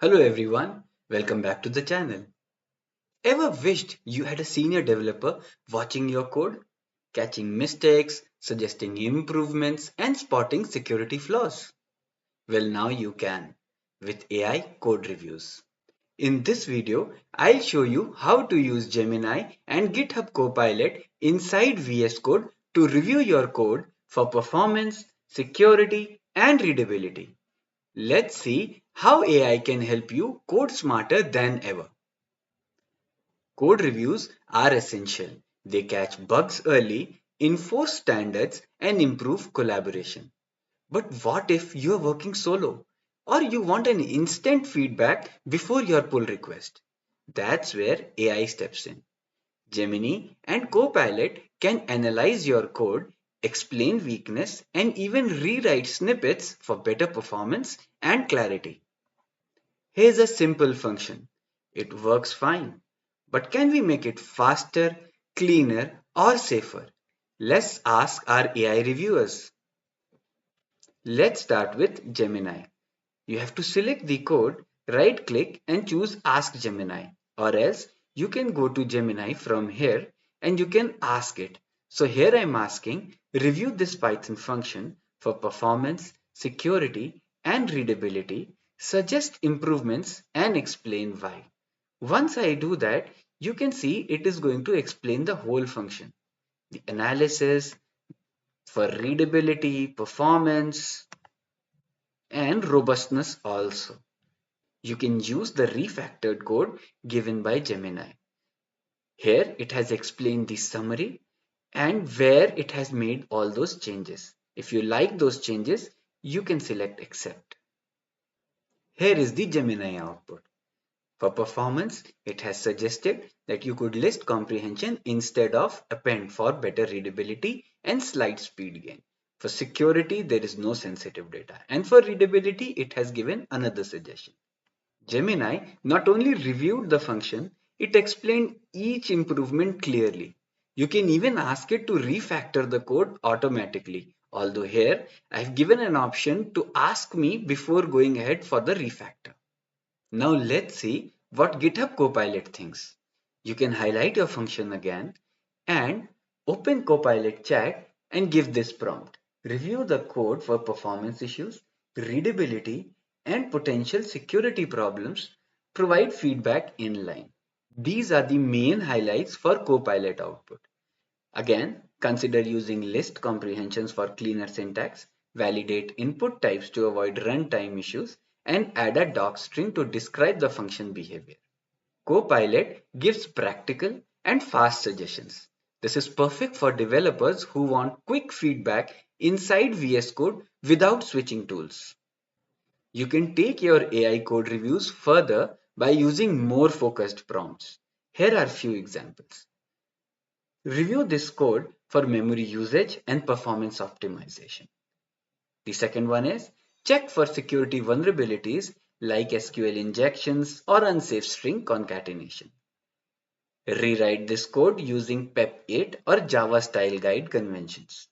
Hello everyone, welcome back to the channel. Ever wished you had a senior developer watching your code, catching mistakes, suggesting improvements, and spotting security flaws? Well, now you can with AI code reviews. In this video, I'll show you how to use Gemini and GitHub Copilot inside VS Code to review your code for performance, security, and readability. Let's see how AI can help you code smarter than ever. Code reviews are essential. They catch bugs early, enforce standards, and improve collaboration. But what if you are working solo? Or you want an instant feedback before your pull request? That's where AI steps in. Gemini and Copilot can analyze your code, explain weakness, and even rewrite snippets for better performance and clarity. Here's a simple function. It works fine. But can we make it faster, cleaner, or safer? Let's ask our AI reviewers. Let's start with Gemini. You have to select the code, right click and choose Ask Gemini, or else you can go to Gemini from here and you can ask it. So here I'm asking, review this Python function for performance, security, and readability, suggest improvements and explain why. Once I do that, you can see it is going to explain the whole function, the analysis for readability, performance, and robustness also. You can use the refactored code given by Gemini. Here it has explained the summary and where it has made all those changes. If you like those changes, you can select accept. Here is the Gemini output. For performance, it has suggested that you could list comprehension instead of append for better readability and slight speed gain. For security, there is no sensitive data. And for readability, it has given another suggestion. Gemini not only reviewed the function, it explained each improvement clearly. You can even ask it to refactor the code automatically. Although here, I've given an option to ask me before going ahead for the refactor. Now let's see what GitHub Copilot thinks. You can highlight your function again and open Copilot chat and give this prompt. Review the code for performance issues, readability, and potential security problems. Provide feedback in line. These are the main highlights for Copilot output. Again, consider using list comprehensions for cleaner syntax, validate input types to avoid runtime issues, and add a doc string to describe the function behavior. Copilot gives practical and fast suggestions. This is perfect for developers who want quick feedback inside VS Code without switching tools. You can take your AI code reviews further by using more focused prompts. Here are few examples. Review this code for memory usage and performance optimization. The second one is check for security vulnerabilities like SQL injections or unsafe string concatenation. Rewrite this code using PEP 8 or Java style guide conventions.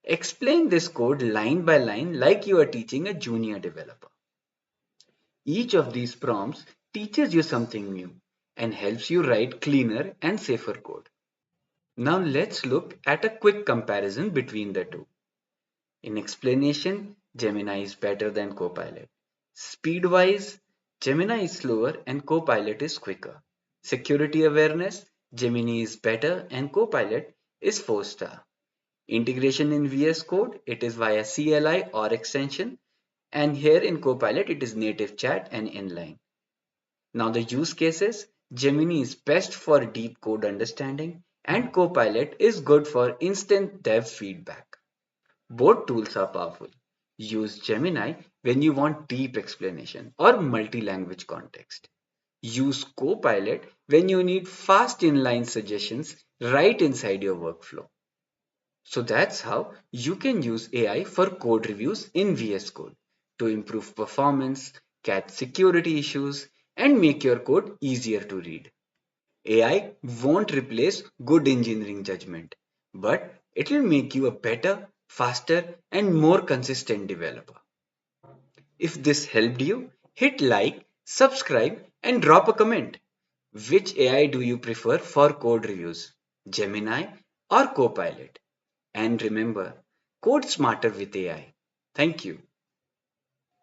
Explain this code line by line like you are teaching a junior developer. Each of these prompts teaches you something new and helps you write cleaner and safer code. Now let's look at a quick comparison between the two. In explanation, Gemini is better than Copilot. Speed-wise, Gemini is slower and Copilot is quicker. Security awareness, Gemini is better and Copilot is 4-star. Integration in VS Code, it is via CLI or extension, and here in Copilot it is native chat and inline. Now the use cases, Gemini is best for deep code understanding and Copilot is good for instant dev feedback. Both tools are powerful. Use Gemini when you want deep explanation or multi-language context. Use Copilot when you need fast inline suggestions right inside your workflow. So that's how you can use AI for code reviews in VS Code to improve performance, catch security issues, and make your code easier to read. AI won't replace good engineering judgment, but it will make you a better, faster, and more consistent developer. If this helped you, hit like, Subscribe and drop a comment. Which AI do you prefer for code reviews? Gemini or Copilot? And remember, code smarter with AI. Thank you.